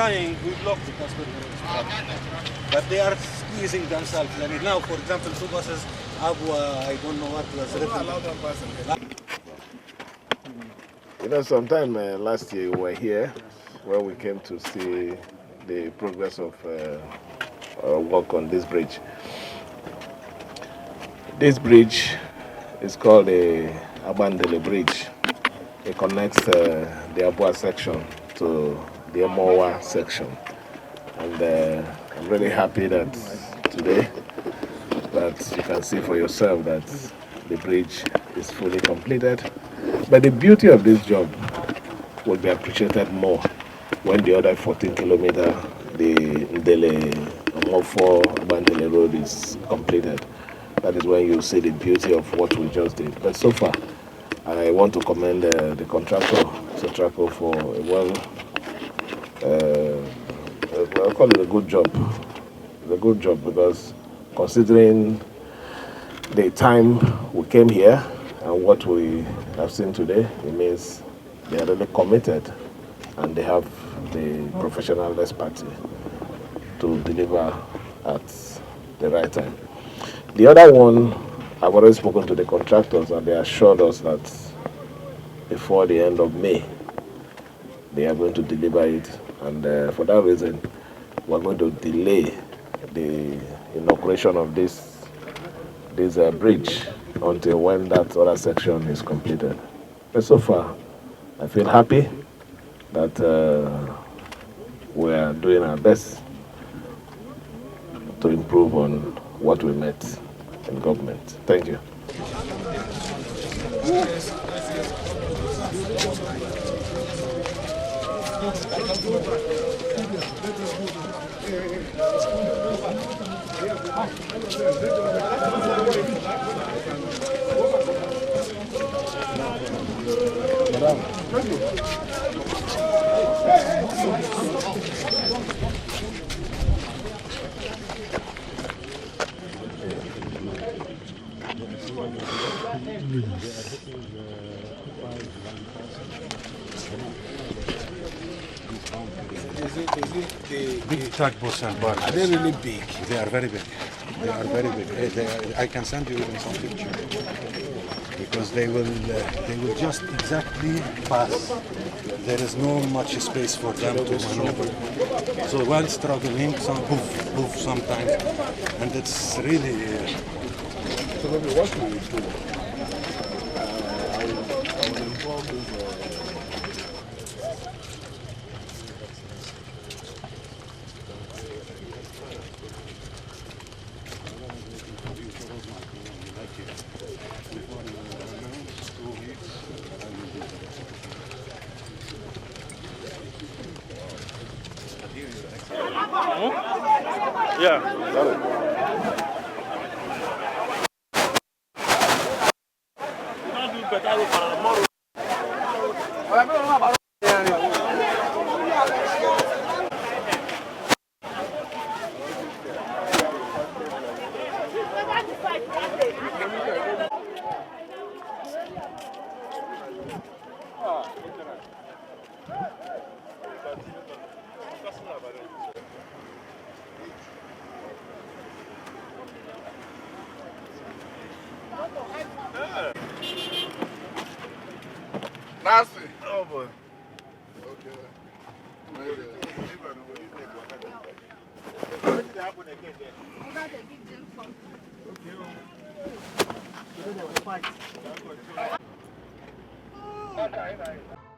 trying, we block the transport. But they are squeezing themselves. And now, for example, two buses, I don't know what was written. You know, sometime last year we were here when we came to see the progress of work on this bridge. This bridge is called the Agba-Ndele Bridge. It connects the Aboa section to the Emohua section. And I'm really happy that today that you can see for yourself that the bridge is fully completed. But the beauty of this job will be appreciated more when the other 14 kilometer, the Omofo Agba-Ndele Road is completed. That is when you see the beauty of what we just did. But so far, I want to commend the contractor, Sotraco, for I'll call it a good job. It's a good job because considering the time we came here and what we have seen today, it means they are really committed and they have the professional expertise to deliver at the right time. The other one, I've already spoken to the contractors and they assured us that before the end of May, they are going to deliver it. And for that reason, we're going to delay the inauguration of this bridge until when that other section is completed. But so far, I feel happy that we are doing our best to improve on what we met in government. Thank you. Big tugboats and barges. Are they really big? They are very big. They are very big. I can send you even some pictures because they will just exactly pass. There is no much space for them to maneuver. So while struggling, some poof sometimes, and it's really. So maybe what will we do? I will inform this. Yeah. Nasty. Oh boy. Okay. Okay.